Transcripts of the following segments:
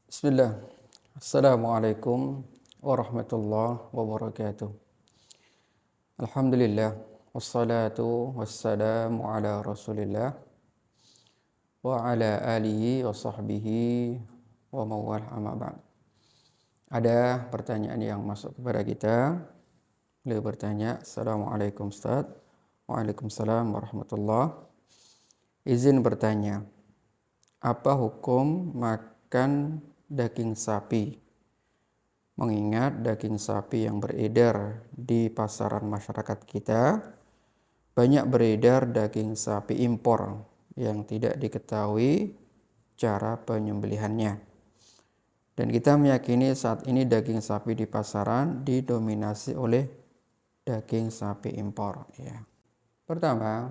Bismillah. Assalamualaikum warahmatullahi wabarakatuh. Alhamdulillah. Wassalatu wassalamu ala rasulillah wa ala alihi wa sahbihi wa mawal amma ba'd. Ada pertanyaan yang masuk kepada kita. Beliau bertanya, Assalamualaikum Ustaz. Waalaikumsalam warahmatullahi. Izin bertanya, apa hukum makan daging sapi? Mengingat daging sapi yang beredar di pasaran masyarakat kita, banyak beredar daging sapi impor yang tidak diketahui cara penyembelihannya. Dan kita meyakini saat ini daging sapi di pasaran didominasi oleh daging sapi impor. Ya. Pertama,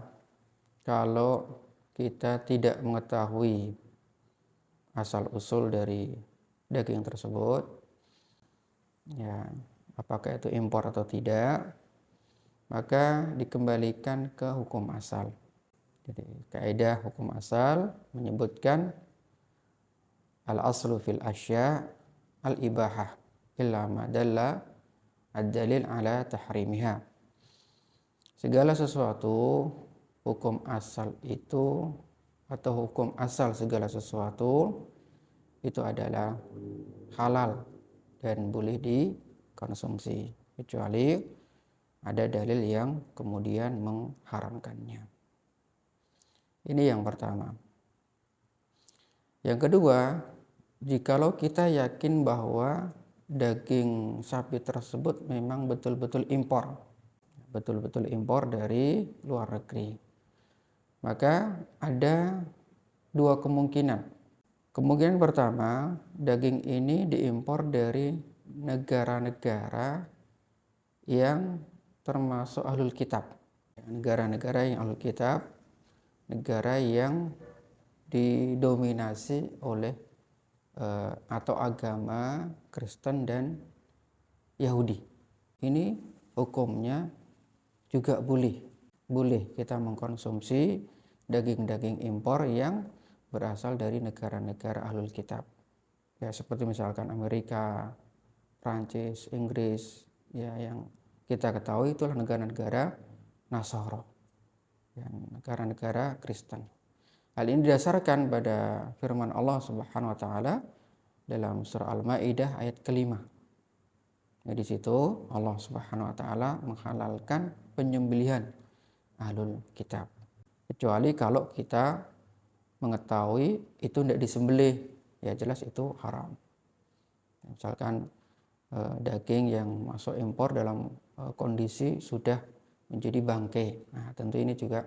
kalau kita tidak mengetahui asal-usul dari daging tersebut, ya, apakah itu impor atau tidak, maka dikembalikan ke hukum asal. Jadi kaidah hukum asal menyebutkan al-aslu fil asya al-ibahah illa ma dalla ad-dalil ala tahrimiha. Segala sesuatu hukum asal itu atau hukum asal segala sesuatu itu adalah halal dan boleh dikonsumsi kecuali ada dalil yang kemudian mengharamkannya. Ini yang pertama. Yang kedua, jikalau kita yakin bahwa daging sapi tersebut memang betul-betul impor dari luar negeri, maka ada dua kemungkinan. Kemungkinan pertama, daging ini diimpor dari negara-negara yang termasuk ahlul kitab. Negara-negara yang ahlul kitab, negara yang didominasi oleh atau agama Kristen dan Yahudi. Ini hukumnya juga boleh kita mengkonsumsi daging-daging impor yang berasal dari negara-negara ahlul kitab. Ya, seperti misalkan Amerika, Prancis, Inggris, ya, yang kita ketahui itulah negara-negara Nasara, ya, negara-negara Kristen. Hal ini didasarkan pada firman Allah Subhanahu wa taala dalam surah Al-Maidah ayat ke-5. Ya, di situ Allah Subhanahu wa taala menghalalkan penyembelihan ahlul kitab. Kecuali kalau kita mengetahui itu tidak disembelih, ya jelas itu haram. Misalkan daging yang masuk impor dalam kondisi sudah menjadi bangkai. Nah, tentu ini juga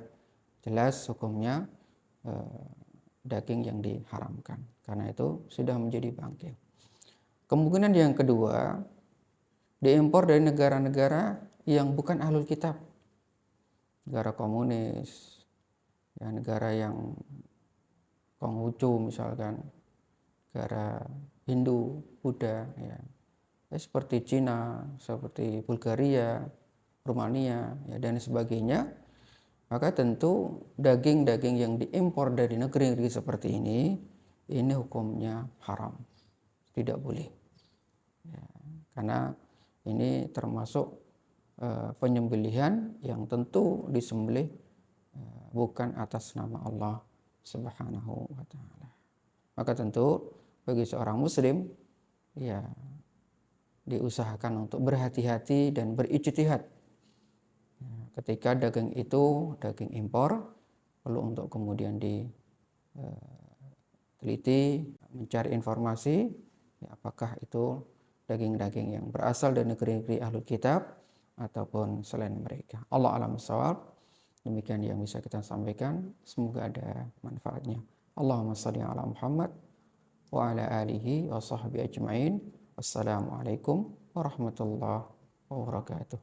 jelas hukumnya daging yang diharamkan karena itu sudah menjadi bangkai. Kemungkinan yang kedua, diimpor dari negara-negara yang bukan ahlul kitab, negara komunis, ya, negara yang Konghucu misalkan, negara Hindu, Buddha, ya, seperti Cina, seperti Bulgaria, Rumania, ya, dan sebagainya. Maka tentu daging-daging yang diimpor dari negeri-negeri seperti ini hukumnya haram, tidak boleh. Ya, karena ini termasuk penyembelihan yang tentu disembelih bukan atas nama Allah Subhanahu wa taala. Maka tentu bagi seorang muslim, ya, diusahakan untuk berhati-hati dan berijtihad. Ketika daging itu daging impor, perlu untuk kemudian diteliti, mencari informasi, ya, apakah itu daging-daging yang berasal dari negeri-negeri ahlul kitab ataupun selain mereka. Allah a'lam bishawab. Demikian yang bisa kita sampaikan. Semoga ada manfaatnya. Allahumma shalli ala Muhammad wa ala alihi wa sahbihi ajma'in. Wassalamualaikum warahmatullahi wabarakatuh.